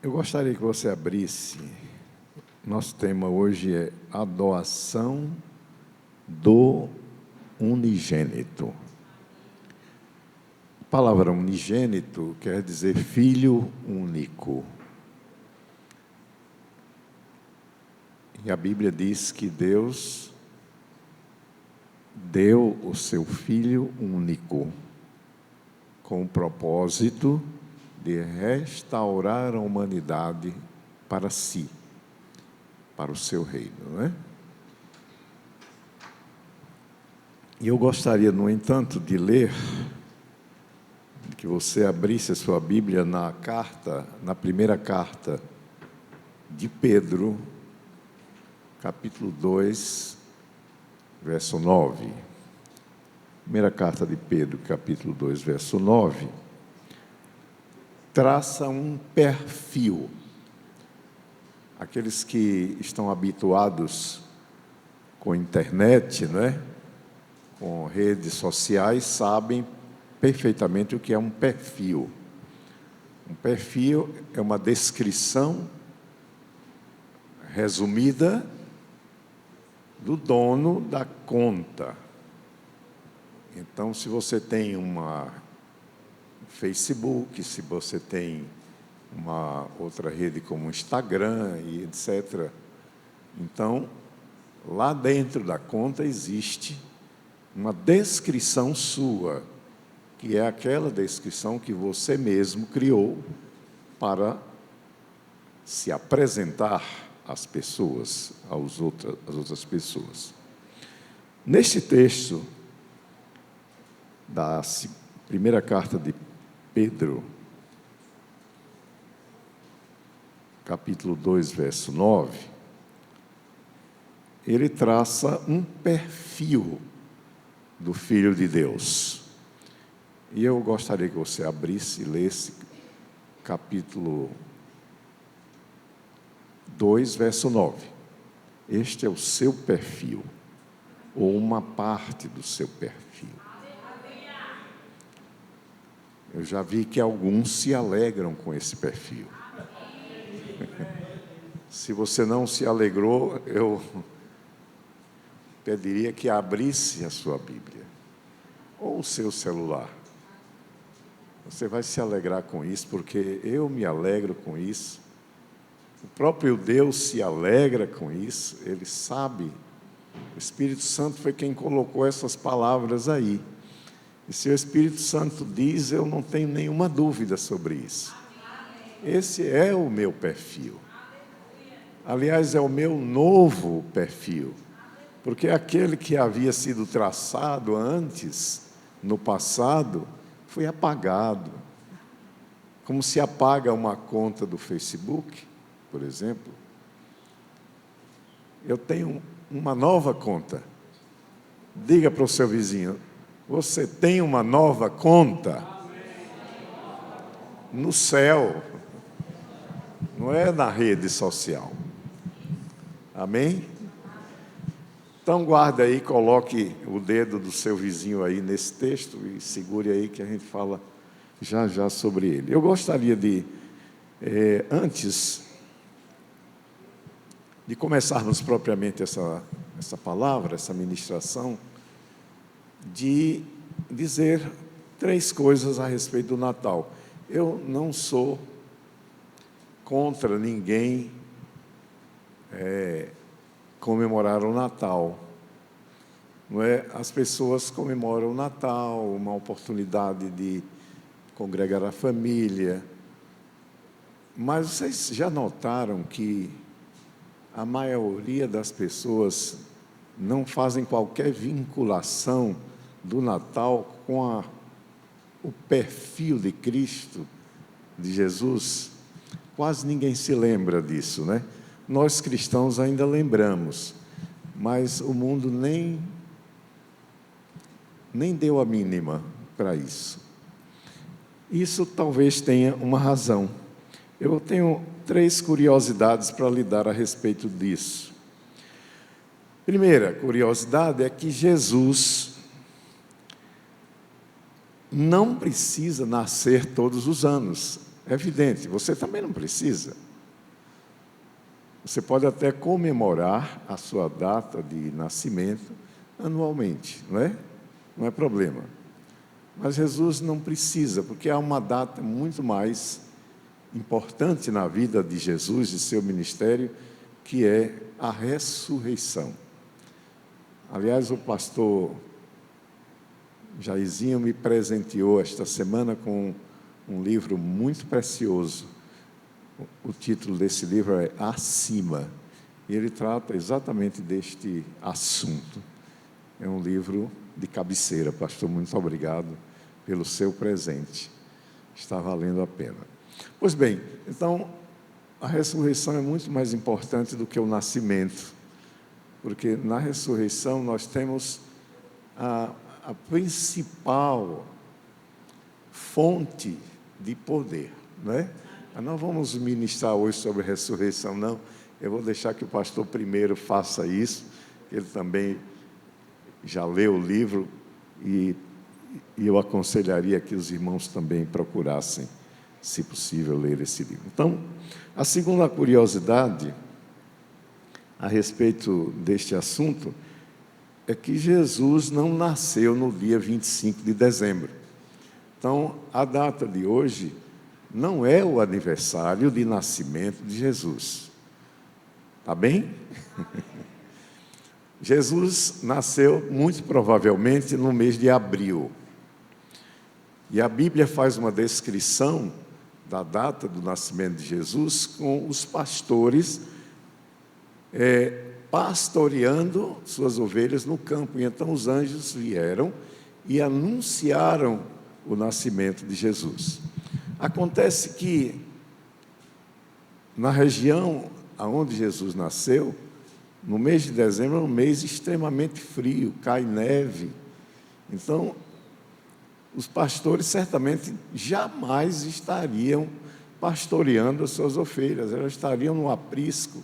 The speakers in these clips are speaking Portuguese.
Eu gostaria que você abrisse. Nosso tema hoje é a doação do unigênito. A palavra unigênito quer dizer filho único. E a Bíblia diz que Deus deu o seu Filho único com o propósito de restaurar a humanidade para si, para o seu reino, não é? E eu gostaria, no entanto, de ler, que você abrisse a sua Bíblia na primeira carta de Pedro, capítulo 2, verso 9. Primeira carta de Pedro, capítulo 2, verso 9, traça um perfil. Aqueles que estão habituados com internet, não é? Com redes sociais, sabem perfeitamente o que é um perfil. Um perfil é uma descrição resumida do dono da conta. Então, se você tem uma Facebook, se você tem uma outra rede como Instagram e etc., então, lá dentro da conta existe uma descrição sua, que é aquela descrição que você mesmo criou para se apresentar às pessoas, às outras pessoas. Neste texto da primeira carta de Pedro, capítulo 2, verso 9, ele traça um perfil do Filho de Deus. E eu gostaria que você abrisse e lesse capítulo 2, verso 9. Este é o seu perfil, ou uma parte do seu perfil. Eu já vi que alguns se alegram com esse perfil. Se você não se alegrou, eu pediria que abrisse a sua Bíblia, ou o seu celular. Você vai se alegrar com isso, porque eu me alegro com isso. O próprio Deus se alegra com isso, Ele sabe. O Espírito Santo foi quem colocou essas palavras aí. E se o Espírito Santo diz, eu não tenho nenhuma dúvida sobre isso. Esse é o meu perfil. Aliás, é o meu novo perfil. Porque aquele que havia sido traçado antes, no passado, foi apagado. Como se apaga uma conta do Facebook, por exemplo. Eu tenho uma nova conta. Diga para o seu vizinho: você tem uma nova conta no céu, não é na rede social. Amém? Então guarda aí, coloque o dedo do seu vizinho aí nesse texto e segure aí que a gente fala já já sobre ele. Eu gostaria de, antes de começarmos propriamente essa palavra, essa ministração, de dizer 3 coisas a respeito do Natal. Eu não sou contra ninguém comemorar o Natal. Não é? As pessoas comemoram o Natal, uma oportunidade de congregar a família. Mas vocês já notaram que a maioria das pessoas não fazem qualquer vinculação do Natal com o perfil de Cristo, de Jesus? Quase ninguém se lembra disso, né? Nós cristãos ainda lembramos, mas o mundo nem deu a mínima para isso. Isso talvez tenha uma razão. Eu tenho 3 curiosidades para lhe dar a respeito disso. Primeira curiosidade é que Jesus não precisa nascer todos os anos. É evidente, você também não precisa. Você pode até comemorar a sua data de nascimento anualmente, não é? Não é problema. Mas Jesus não precisa, porque há uma data muito mais importante na vida de Jesus e seu ministério, que é a ressurreição. Aliás, o pastor Jairzinho me presenteou esta semana com um livro muito precioso. O título desse livro é Acima, e ele trata exatamente deste assunto. É um livro de cabeceira. Pastor, muito obrigado pelo seu presente. Está valendo a pena. Pois bem, então, a ressurreição é muito mais importante do que o nascimento, porque na ressurreição nós temos a principal fonte de poder, não é? Mas não vamos ministrar hoje sobre ressurreição, não. Eu vou deixar que o pastor primeiro faça isso. Ele também já leu o livro e eu aconselharia que os irmãos também procurassem, se possível, ler esse livro. Então, a segunda curiosidade a respeito deste assunto é que Jesus não nasceu no dia 25 de dezembro. Então, a data de hoje não é o aniversário de nascimento de Jesus. Está bem? Jesus nasceu, muito provavelmente, no mês de abril. E a Bíblia faz uma descrição da data do nascimento de Jesus com os pastores pastoreando suas ovelhas no campo. E então os anjos vieram e anunciaram o nascimento de Jesus. Acontece que na região onde Jesus nasceu, no mês de dezembro é um mês extremamente frio, cai neve. Então, os pastores certamente jamais estariam pastoreando as suas ovelhas, elas estariam no aprisco,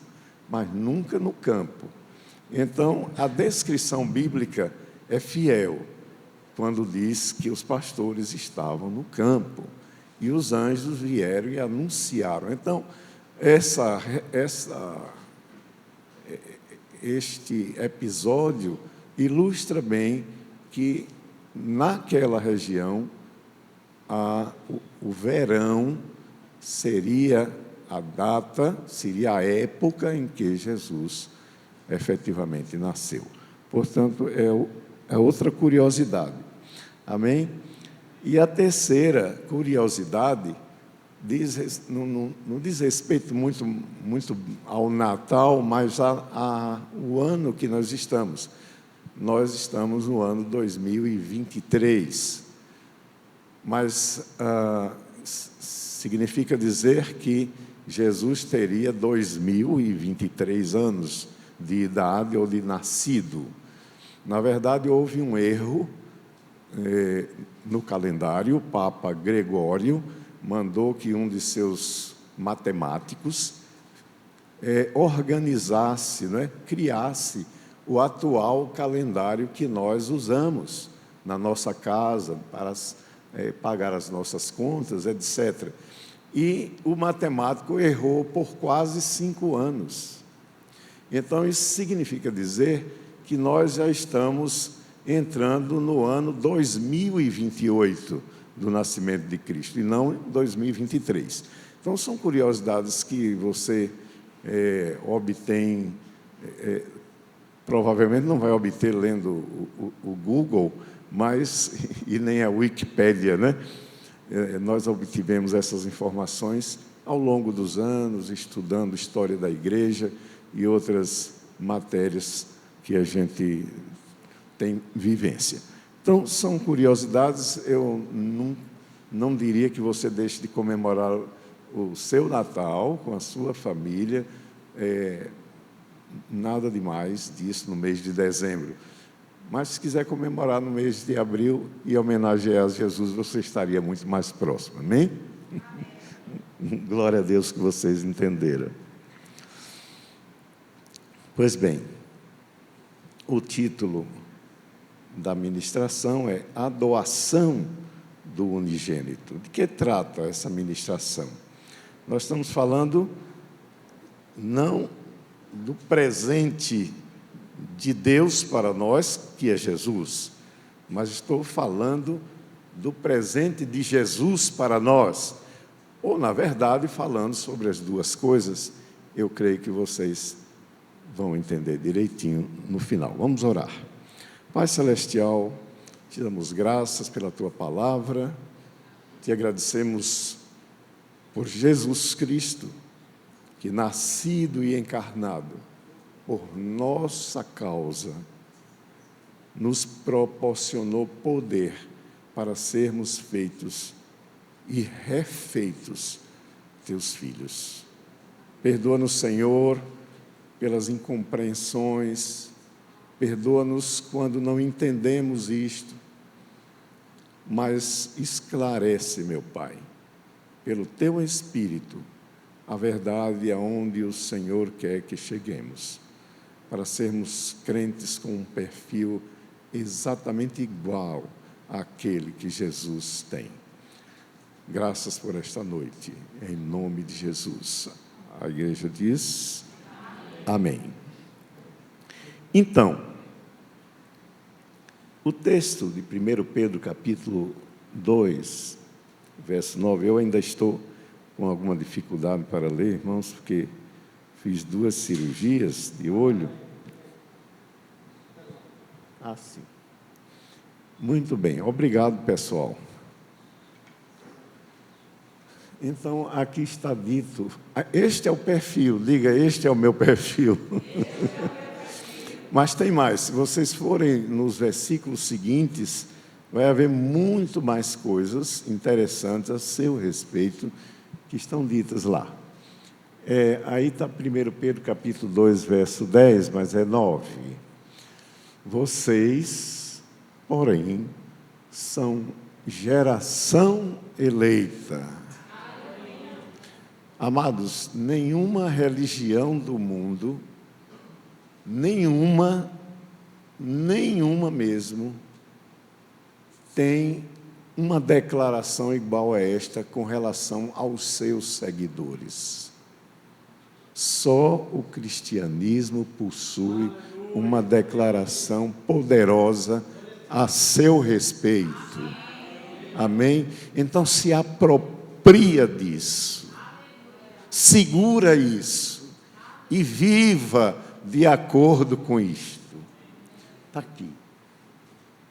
mas nunca no campo. Então, a descrição bíblica é fiel, quando diz que os pastores estavam no campo, e os anjos vieram e anunciaram. Então, este episódio ilustra bem que naquela região o verão seria a data, seria a época em que Jesus efetivamente nasceu. Portanto, é outra curiosidade. Amém? E a terceira curiosidade não diz respeito muito ao Natal, mas ao ano que nós estamos. Nós estamos no ano 2023. Mas significa dizer que Jesus teria 2023 anos de idade ou de nascido. Na verdade, houve um erro no calendário. O Papa Gregório mandou que um de seus matemáticos organizasse, criasse o atual calendário que nós usamos na nossa casa para pagar as nossas contas, etc. E o matemático errou por quase 5 anos. Então, isso significa dizer que nós já estamos entrando no ano 2028 do nascimento de Cristo, e não 2023. Então, são curiosidades que você obtém, provavelmente não vai obter lendo o Google, mas, e nem a Wikipédia, né? Nós obtivemos essas informações ao longo dos anos, estudando história da igreja e outras matérias que a gente tem vivência. Então, são curiosidades. Eu não diria que você deixe de comemorar o seu Natal com a sua família, nada demais disso no mês de dezembro. Mas, se quiser comemorar no mês de abril e homenagear a Jesus, você estaria muito mais próximo, amém? Glória a Deus que vocês entenderam. Pois bem, o título da ministração é A Doação do unigênito. De que trata essa ministração? Nós estamos falando não do presente de Deus para nós, que é Jesus, mas estou falando do presente de Jesus para nós, ou, na verdade, falando sobre as duas coisas. Eu creio que vocês vão entender direitinho no final. Vamos orar. Pai Celestial, te damos graças pela Tua palavra, te agradecemos por Jesus Cristo, que nascido e encarnado por nossa causa, nos proporcionou poder para sermos feitos e refeitos teus filhos. Perdoa-nos, Senhor, pelas incompreensões, perdoa-nos quando não entendemos isto, mas esclarece, meu Pai, pelo teu Espírito, a verdade aonde o Senhor quer que cheguemos, para sermos crentes com um perfil exatamente igual àquele que Jesus tem. Graças por esta noite, em nome de Jesus. A igreja diz amém. Então, o texto de 1 Pedro, capítulo 2, verso 9, eu ainda estou com alguma dificuldade para ler, irmãos, porque fiz 2 cirurgias de olho. Sim. Muito bem, obrigado, pessoal. Então, aqui está dito, este é o perfil, diga, este é o meu perfil. Mas tem mais, se vocês forem nos versículos seguintes, vai haver muito mais coisas interessantes a seu respeito que estão ditas lá. Aí está 1 Pedro capítulo 2, verso 10, mas é 9. Vocês, porém, são geração eleita. Amados, nenhuma religião do mundo, nenhuma mesmo, tem uma declaração igual a esta com relação aos seus seguidores. Só o cristianismo possui uma declaração poderosa a seu respeito. Amém? Então se apropria disso, segura isso e viva de acordo com isto. Está aqui.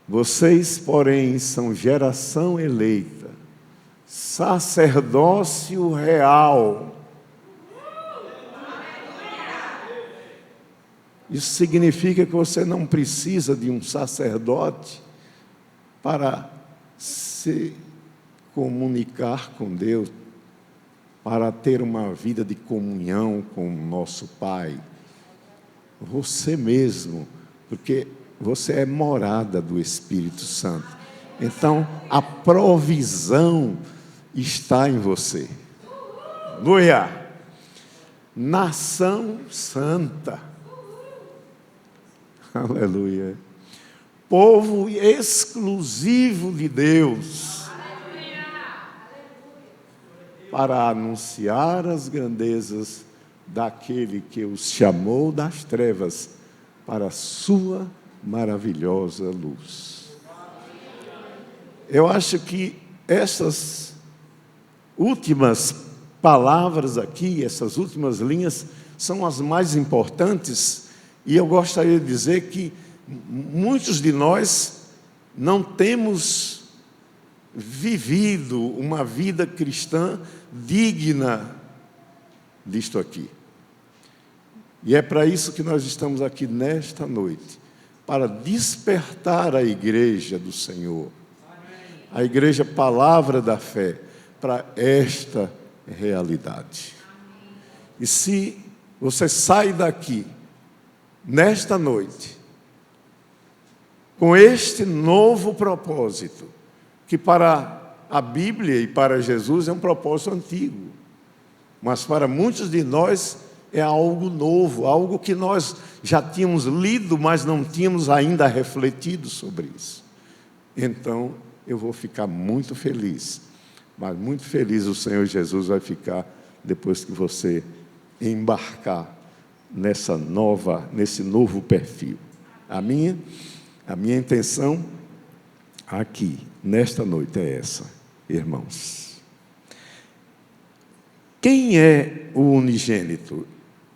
Vocês, porém, são geração eleita, sacerdócio real. Isso significa que você não precisa de um sacerdote para se comunicar com Deus, para ter uma vida de comunhão com o nosso Pai. Você mesmo, porque você é morada do Espírito Santo. Então, a provisão está em você. Aleluia! Nação santa. Aleluia. Povo exclusivo de Deus. Para anunciar as grandezas daquele que os chamou das trevas para a sua maravilhosa luz. Eu acho que essas últimas palavras aqui, essas últimas linhas, são as mais importantes, e eu gostaria de dizer que muitos de nós não temos vivido uma vida cristã digna disto aqui. E é para isso que nós estamos aqui nesta noite, para despertar a igreja do Senhor, a igreja Palavra da Fé, para esta realidade. E se você sai daqui, nesta noite, com este novo propósito, que para a Bíblia e para Jesus é um propósito antigo, mas para muitos de nós é algo novo, algo que nós já tínhamos lido, mas não tínhamos ainda refletido sobre isso. Então, eu vou ficar muito feliz. Mas muito feliz o Senhor Jesus vai ficar depois que você embarcar nesse novo perfil. A minha intenção aqui, nesta noite, é essa, irmãos. Quem é o unigênito?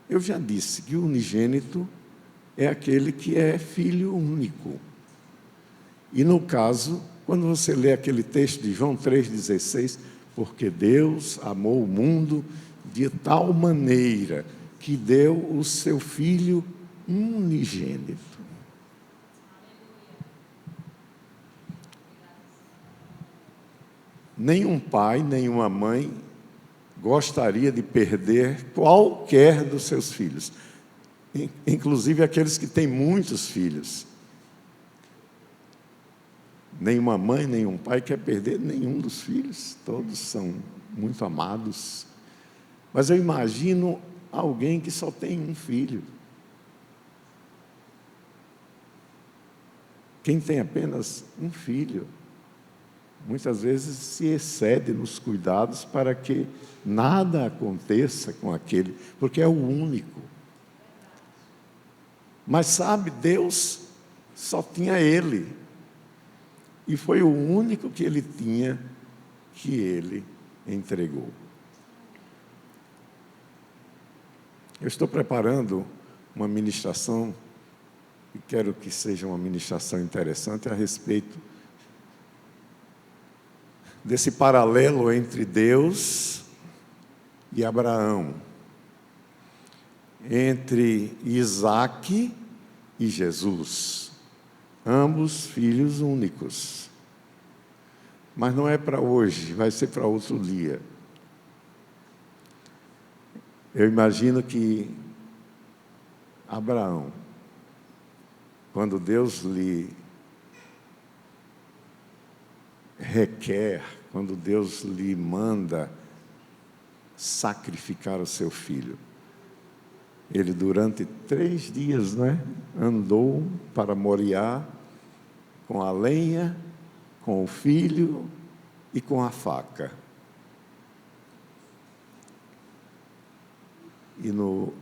Eu já disse que o unigênito é aquele que é filho único. E no caso, quando você lê aquele texto de João 3,16, porque Deus amou o mundo de tal maneira que deu o seu Filho unigênito. Nenhum pai, nenhuma mãe gostaria de perder qualquer dos seus filhos, inclusive aqueles que têm muitos filhos. Nenhuma mãe, nenhum pai quer perder nenhum dos filhos, todos são muito amados. Mas eu imagino alguém que só tem um filho. Quem tem apenas um filho, muitas vezes se excede nos cuidados para que nada aconteça com aquele, porque é o único. Mas sabe, Deus só tinha ele. E foi o único que ele tinha que ele entregou. Eu estou preparando uma ministração, e quero que seja uma ministração interessante a respeito desse paralelo entre Deus e Abraão, entre Isaque e Jesus, ambos filhos únicos. Mas não é para hoje, vai ser para outro dia. Eu imagino que Abraão, quando Deus lhe requer, quando Deus lhe manda sacrificar o seu filho, ele durante 3 dias, andou para Moriá com a lenha, com o filho e com a faca. E no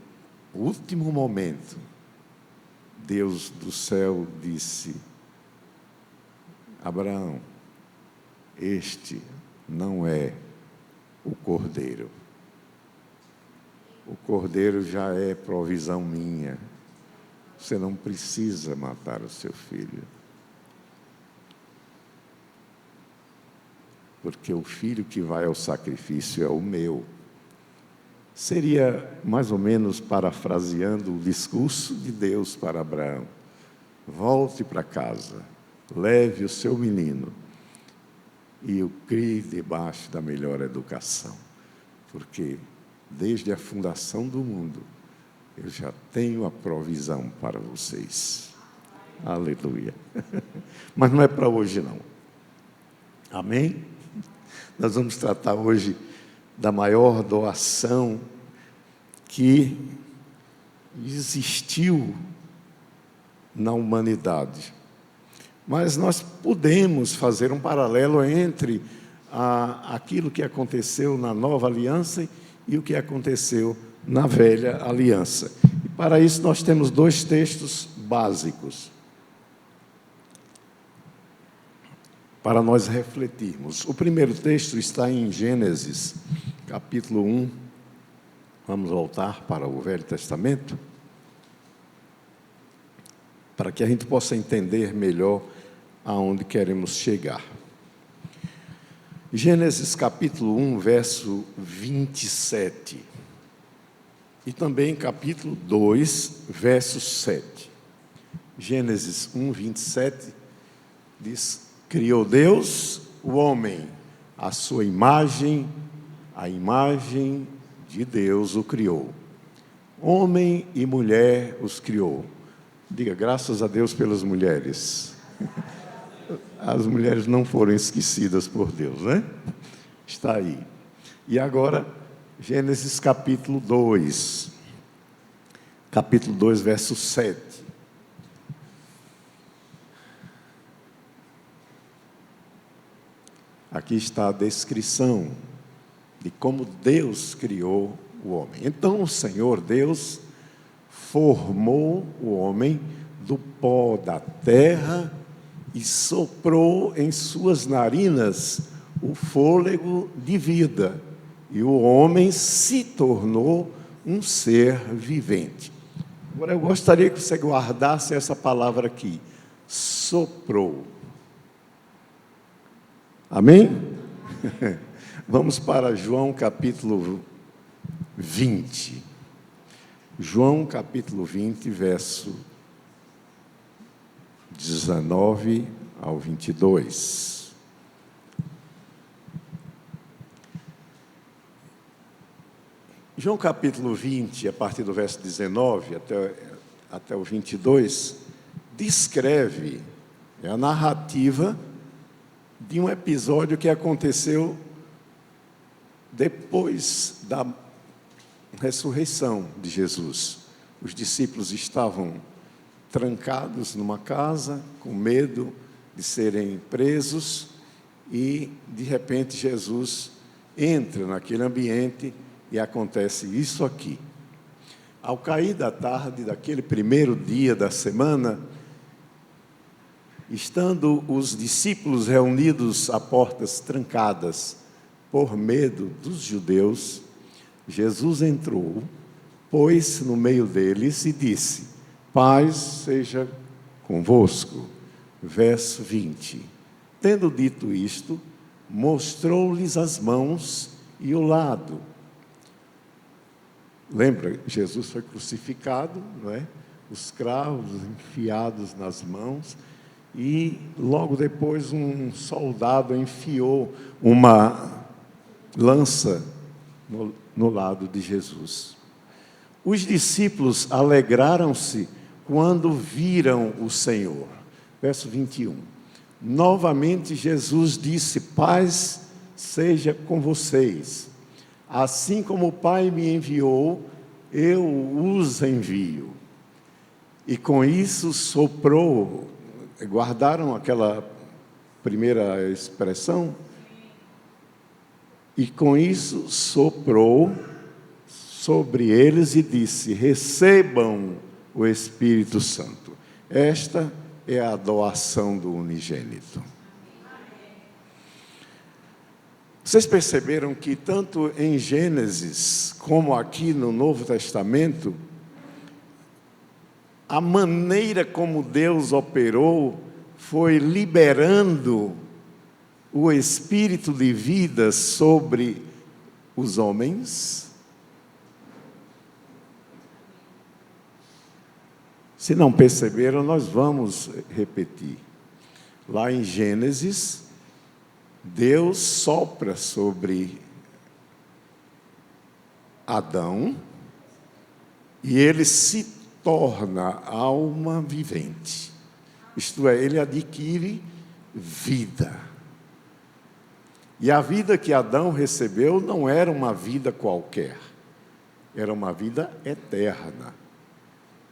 último momento, Deus do céu disse: Abraão, este não é o cordeiro. O cordeiro já é provisão minha. Você não precisa matar o seu filho. Porque o filho que vai ao sacrifício é o meu. Seria mais ou menos parafraseando o discurso de Deus para Abraão: volte para casa, leve o seu menino e o crie debaixo da melhor educação, porque desde a fundação do mundo eu já tenho a provisão para vocês. Aleluia. Mas não é para hoje não. Amém? Nós vamos tratar hoje da maior doação que existiu na humanidade. Mas nós podemos fazer um paralelo entre aquilo que aconteceu na nova aliança e o que aconteceu na velha aliança. E para isso nós temos 2 textos básicos para nós refletirmos. O primeiro texto está em Gênesis, capítulo 1. Vamos voltar para o Velho Testamento, para que a gente possa entender melhor aonde queremos chegar. Gênesis capítulo 1, verso 27. E também capítulo 2, verso 7. Gênesis 1, 27 diz: criou Deus o homem, a sua imagem, a imagem de Deus o criou. Homem e mulher os criou. Diga, graças a Deus pelas mulheres. As mulheres não foram esquecidas por Deus, Está aí. E agora, Gênesis capítulo 2. Capítulo 2, verso 7. Aqui está a descrição de como Deus criou o homem. Então o Senhor Deus formou o homem do pó da terra e soprou em suas narinas o fôlego de vida, e o homem se tornou um ser vivente. Agora eu gostaria que você guardasse essa palavra aqui, soprou. Amém? Vamos para João capítulo 20. João capítulo 20, verso 19 ao 22. João capítulo 20, a partir do verso 19 até o 22, descreve a narrativa de um episódio que aconteceu depois da ressurreição de Jesus. Os discípulos estavam trancados numa casa, com medo de serem presos, e de repente Jesus entra naquele ambiente e acontece isso aqui. Ao cair da tarde daquele primeiro dia da semana, estando os discípulos reunidos a portas trancadas por medo dos judeus, Jesus entrou, pôs-se no meio deles e disse: paz seja convosco. Verso 20. Tendo dito isto, mostrou-lhes as mãos e o lado. Lembra, Jesus foi crucificado, não é? Os cravos enfiados nas mãos, e logo depois um soldado enfiou uma lança no lado de Jesus. Os discípulos alegraram-se quando viram o Senhor. Verso 21. Novamente Jesus disse: paz seja com vocês. Assim como o Pai me enviou, eu os envio. E com isso soprou. Guardaram aquela primeira expressão? E com isso soprou sobre eles e disse: recebam o Espírito Santo. Esta é a doação do unigênito. Vocês perceberam que tanto em Gênesis como aqui no Novo Testamento, a maneira como Deus operou foi liberando o espírito de vida sobre os homens? Se não perceberam, nós vamos repetir. Lá em Gênesis, Deus sopra sobre Adão e ele se torna alma vivente. Isto é, ele adquire vida. E a vida que Adão recebeu não era uma vida qualquer, era uma vida eterna.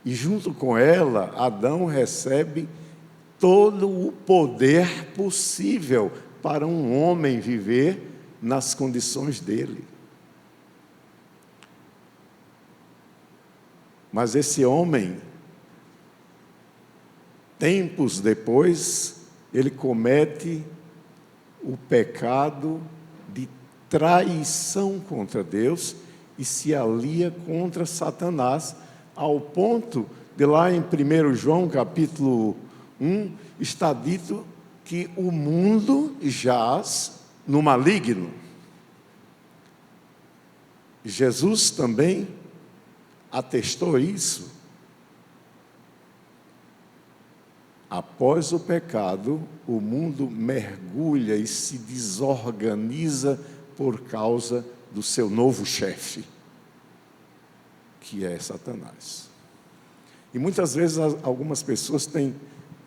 E junto com ela, Adão recebe todo o poder possível para um homem viver nas condições dele. Mas esse homem, tempos depois, ele comete o pecado de traição contra Deus e se alia contra Satanás, ao ponto de lá em 1 João capítulo 1, está dito que o mundo jaz no maligno. Jesus também atestou isso. Após o pecado, o mundo mergulha e se desorganiza por causa do seu novo chefe, que é Satanás. E muitas vezes algumas pessoas têm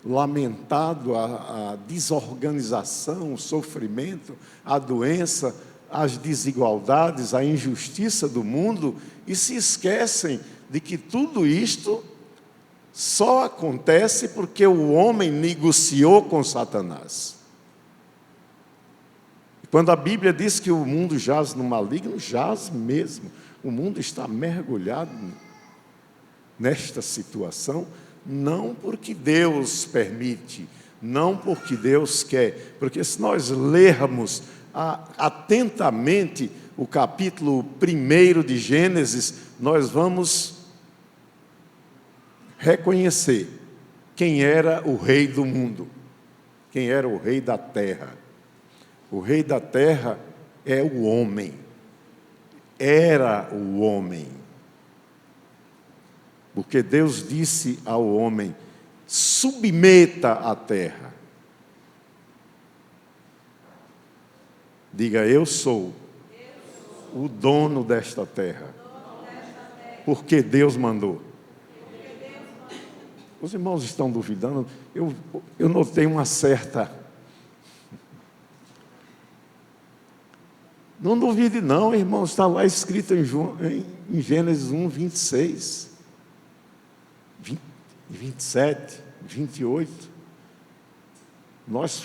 lamentado a desorganização, o sofrimento, a doença, as desigualdades, a injustiça do mundo, e se esquecem de que tudo isto só acontece porque o homem negociou com Satanás. Quando a Bíblia diz que o mundo jaz no maligno, jaz mesmo. O mundo está mergulhado nesta situação, não porque Deus permite, não porque Deus quer, porque se nós lermos atentamente o capítulo 1 de Gênesis, nós vamos reconhecer quem era o rei do mundo, quem era o rei da terra. O rei da terra é o homem, era o homem. Porque Deus disse ao homem: submeta a terra. Diga: eu sou o dono desta terra. Porque Deus mandou. Os irmãos estão duvidando? Eu notei uma certa... Não duvide não, irmão, está lá escrito em Gênesis 1, 26, 27, 28. Nós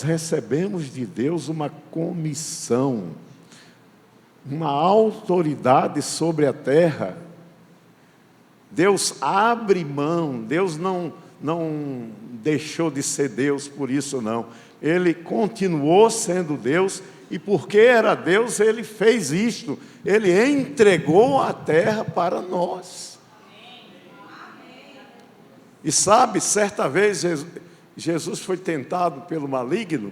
recebemos de Deus uma comissão, uma autoridade sobre a terra. Deus abre mão, Deus não deixou de ser Deus por isso não. Ele continuou sendo Deus, e porque era Deus, Ele fez isto. Ele entregou a terra para nós. E sabe, certa vez Jesus foi tentado pelo maligno,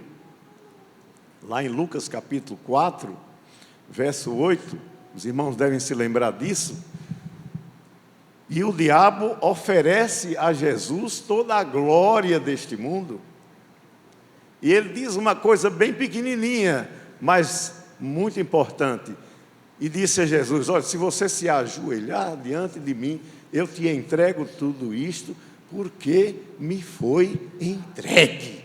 lá em Lucas capítulo 4, verso 8, os irmãos devem se lembrar disso. E o diabo oferece a Jesus toda a glória deste mundo. E ele diz uma coisa bem pequenininha, mas muito importante. E disse a Jesus: olha, se você se ajoelhar diante de mim, eu te entrego tudo isto, porque me foi entregue,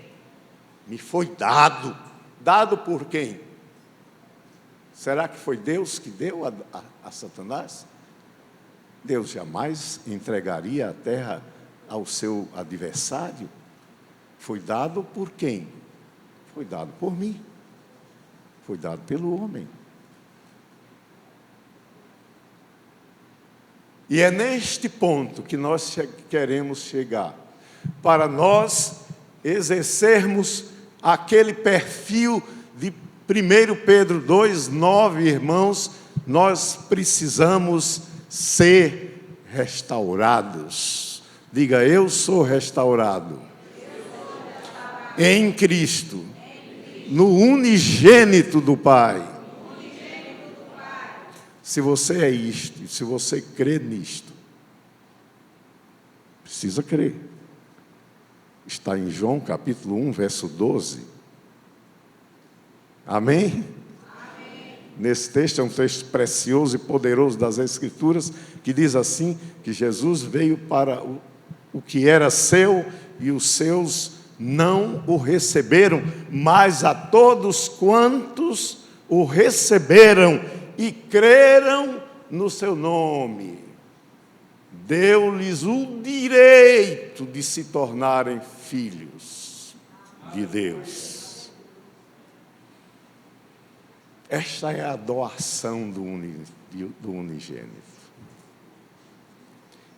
me foi dado. Dado por quem? Será que foi Deus que deu a Satanás? Deus jamais entregaria a terra ao seu adversário. Foi dado por quem? Foi dado por mim. Foi dado pelo homem. E é neste ponto que nós queremos chegar, para nós exercermos aquele perfil de 1 Pedro 2:9, irmãos, nós precisamos ser restaurados. Diga: eu sou restaurado em Cristo, no unigênito do Pai. Se você é isto, se você crê nisto, precisa crer. Está em João capítulo 1, verso 12. Amém? Nesse texto, é um texto precioso e poderoso das Escrituras, que diz assim, que Jesus veio para o que era seu, e os seus não o receberam, mas a todos quantos o receberam e creram no seu nome, deu-lhes o direito de se tornarem filhos de Deus. Esta é a doação do unigênito.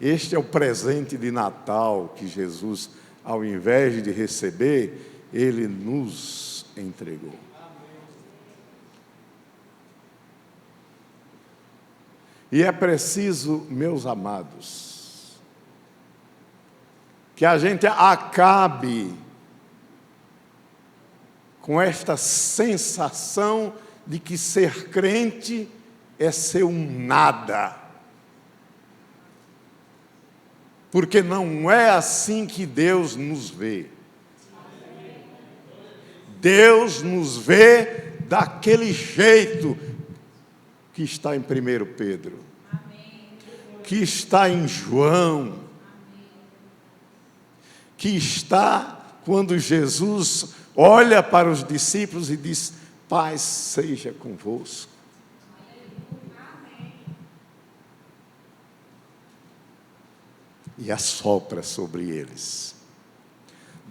Este é o presente de Natal que Jesus, ao invés de receber, Ele nos entregou. E é preciso, meus amados, que a gente acabe com esta sensação de que ser crente é ser um nada. Porque não é assim que Deus nos vê. Deus nos vê daquele jeito que está em 1 Pedro, que está em João, que está quando Jesus olha para os discípulos e diz: paz seja convosco. E assopra sobre eles.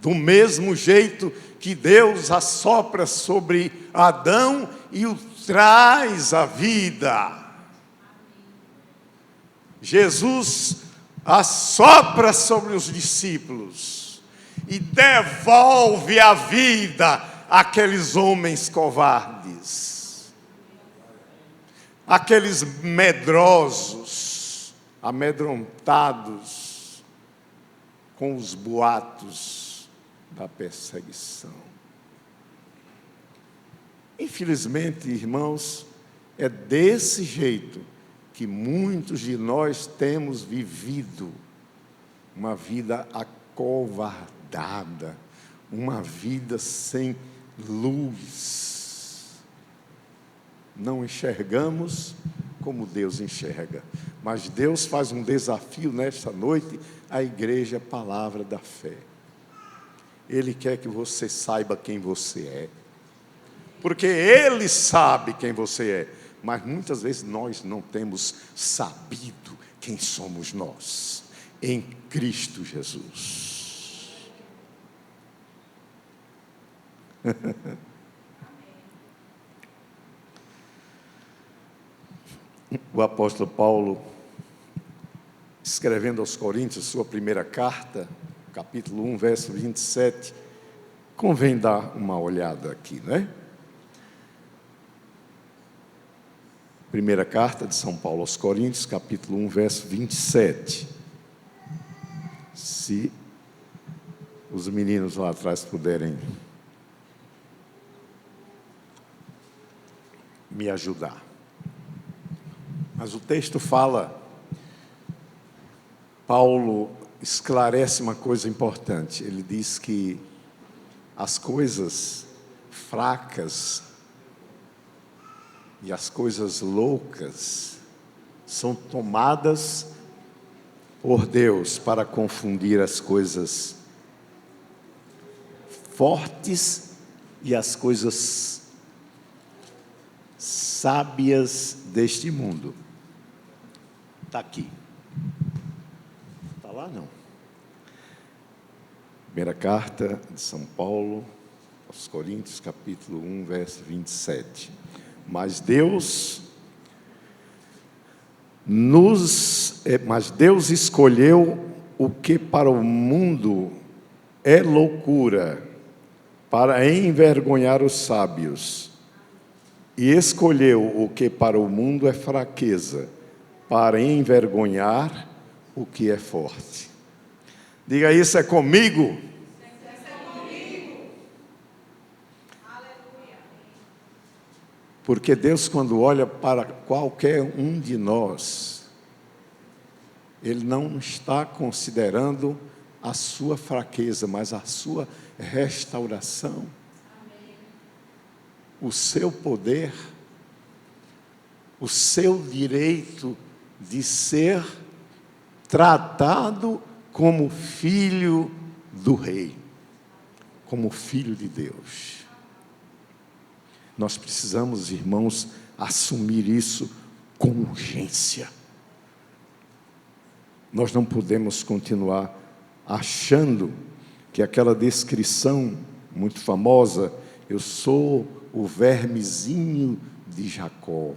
Do mesmo jeito que Deus assopra sobre Adão e o traz à vida. Jesus assopra sobre os discípulos e devolve a vida àqueles homens covardes, aqueles medrosos, amedrontados com os boatos da perseguição. Infelizmente, irmãos, é desse jeito que muitos de nós temos vivido uma vida acovardada, uma vida sem luz. Não enxergamos como Deus enxerga, mas Deus faz um desafio nesta noite à igreja, palavra da fé. Ele quer que você saiba quem você é, porque Ele sabe quem você é, mas muitas vezes nós não temos sabido quem somos nós, em Cristo Jesus. O apóstolo Paulo, escrevendo aos Coríntios, sua primeira carta, capítulo 1, verso 27, convém dar uma olhada aqui, né? Primeira carta de São Paulo aos Coríntios, capítulo 1, verso 27. Se os meninos lá atrás puderem me ajudar. Mas o texto fala, Paulo esclarece uma coisa importante. Ele diz que as coisas fracas e as coisas loucas são tomadas por Deus para confundir as coisas fortes e as coisas sábias deste mundo. Está aqui. Está lá não. Primeira carta de São Paulo aos Coríntios, capítulo 1, verso 27. Mas Deus escolheu o que para o mundo é loucura, para envergonhar os sábios, e escolheu o que para o mundo é fraqueza, para envergonhar o que é forte. Diga, isso é comigo? Porque Deus, quando olha para qualquer um de nós, Ele não está considerando a sua fraqueza, mas a sua restauração. Amém. O seu poder, o seu direito de ser tratado como filho do Rei, como filho de Deus. Nós precisamos, irmãos, assumir isso com urgência. Nós não podemos continuar achando que aquela descrição muito famosa, eu sou o vermezinho de Jacó.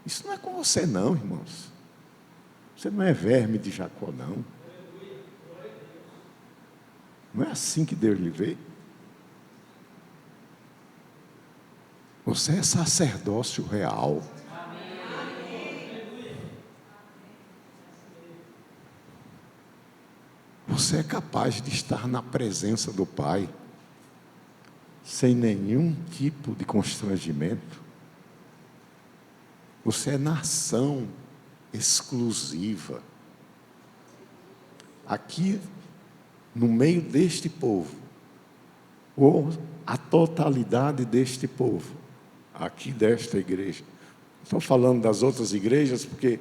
Isso não é com você não, irmãos. Você não é verme de Jacó, não. Não é assim que Deus lhe vê. Você é sacerdócio real. Você é capaz de estar na presença do Pai sem nenhum tipo de constrangimento. Você é nação exclusiva. Aqui, no meio deste povo, ou a totalidade deste povo, aqui desta igreja. Estou falando das outras igrejas porque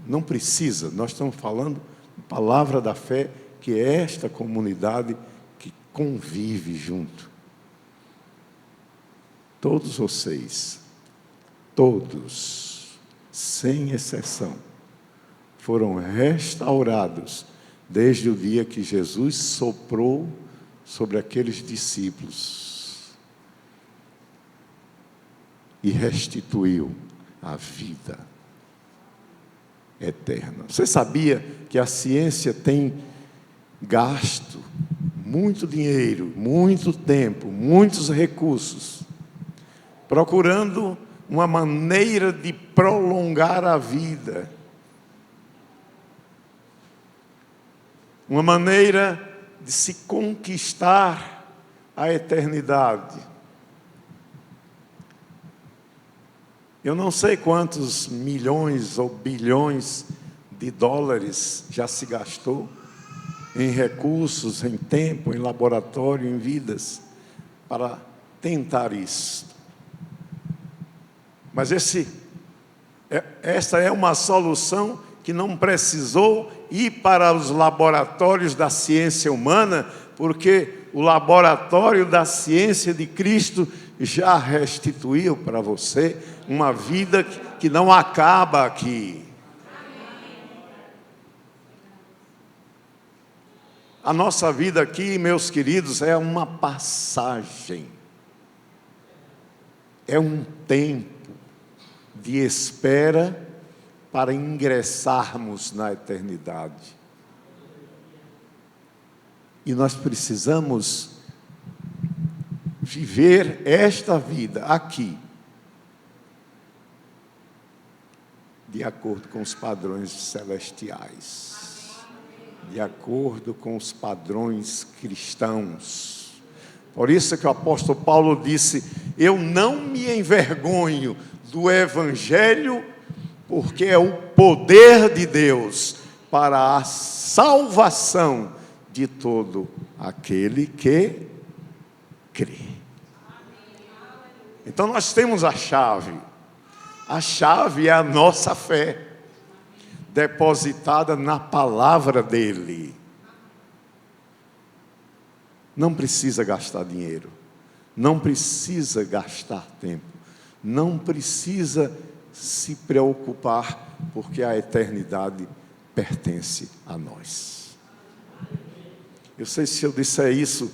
não precisa, nós estamos falando palavra da fé, que é esta comunidade que convive junto. Todos vocês, todos, sem exceção, foram restaurados desde o dia que Jesus soprou sobre aqueles discípulos e restituiu a vida eterna. Você sabia que a ciência tem gasto muito dinheiro, muito tempo, muitos recursos, procurando uma maneira de prolongar a vida, uma maneira de se conquistar a eternidade. Eu não sei quantos milhões ou bilhões de dólares já se gastou em recursos, em tempo, em laboratório, em vidas, para tentar isso. Mas essa é uma solução que não precisou ir para os laboratórios da ciência humana, porque o laboratório da ciência de Cristo já restituiu para você uma vida que não acaba aqui. A nossa vida aqui, meus queridos, é uma passagem, é um tempo de espera para ingressarmos na eternidade. E nós precisamos viver esta vida aqui, de acordo com os padrões celestiais, de acordo com os padrões cristãos. Por isso que o apóstolo Paulo disse: eu não me envergonho do Evangelho, porque é o poder de Deus para a salvação de todo aquele que crê. Então nós temos a chave. A chave é a nossa fé, depositada na palavra dele. Não precisa gastar dinheiro, não precisa gastar tempo, não precisa se preocupar, porque a eternidade pertence a nós. Eu sei, se eu disser isso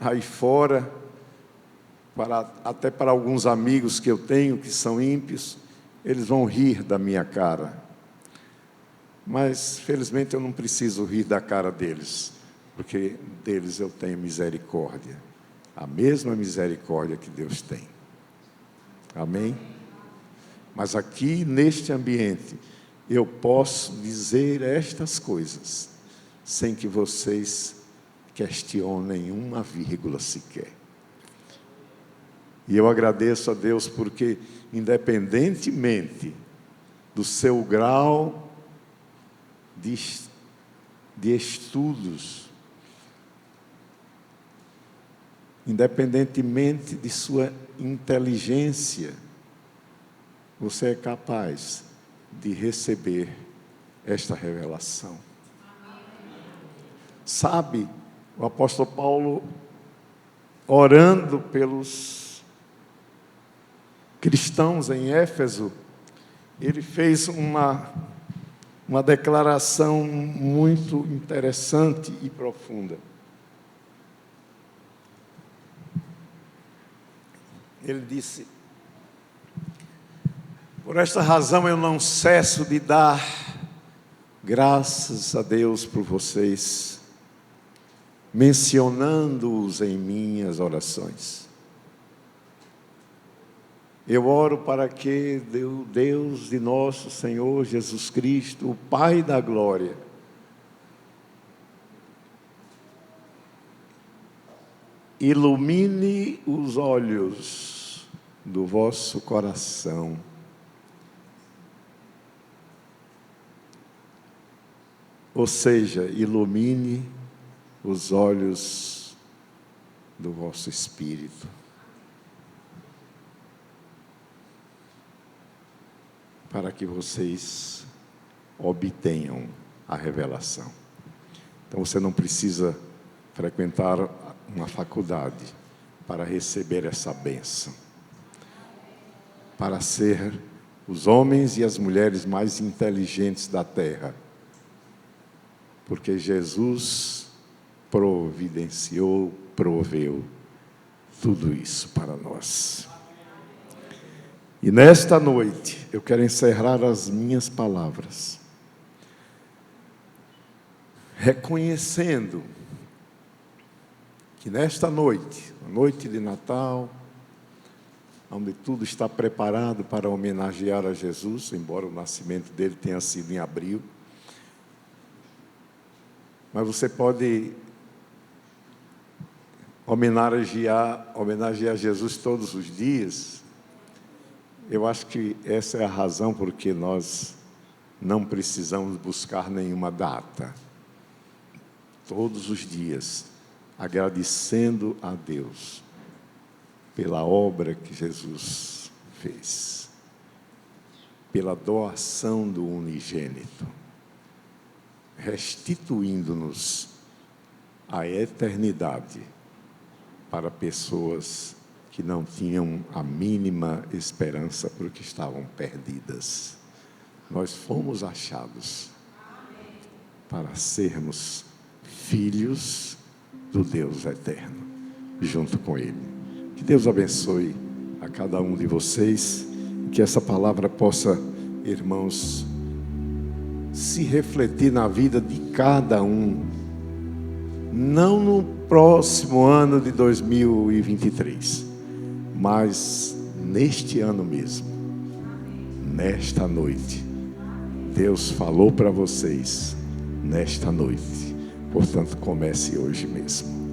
aí fora, até para alguns amigos que eu tenho que são ímpios, eles vão rir da minha cara. Mas, felizmente, eu não preciso rir da cara deles, porque deles eu tenho misericórdia, a mesma misericórdia que Deus tem. Amém? Mas aqui, neste ambiente, eu posso dizer estas coisas, sem que vocês questionem uma vírgula sequer. E eu agradeço a Deus porque, independentemente do seu grau de estudos, independentemente de sua inteligência, você é capaz de receber esta revelação. Sabe, o apóstolo Paulo, orando pelos cristãos em Éfeso, ele fez uma declaração muito interessante e profunda. Ele disse: por esta razão eu não cesso de dar graças a Deus por vocês, mencionando-os em minhas orações. Eu oro para que o Deus de nosso Senhor Jesus Cristo, o Pai da glória, ilumine os olhos do vosso coração, ou seja, ilumine os olhos do vosso espírito, para que vocês obtenham a revelação. Então você não precisa frequentar uma faculdade para receber essa bênção, para ser os homens e as mulheres mais inteligentes da terra, porque Jesus providenciou, proveu tudo isso para nós. E nesta noite, eu quero encerrar as minhas palavras, reconhecendo que nesta noite, a noite de Natal, onde tudo está preparado para homenagear a Jesus, embora o nascimento dele tenha sido em abril, mas você pode homenagear Jesus todos os dias. Eu acho que essa é a razão porque nós não precisamos buscar nenhuma data. Todos os dias, agradecendo a Deus pela obra que Jesus fez, pela doação do unigênito, restituindo-nos a eternidade para pessoas que não tinham a mínima esperança porque estavam perdidas. Nós fomos achados para sermos filhos do Deus eterno, junto com Ele. Que Deus abençoe a cada um de vocês, e que essa palavra possa, irmãos, se refletir na vida de cada um, não no próximo ano de 2023, mas neste ano mesmo, nesta noite. Deus falou para vocês nesta noite, portanto comece hoje mesmo.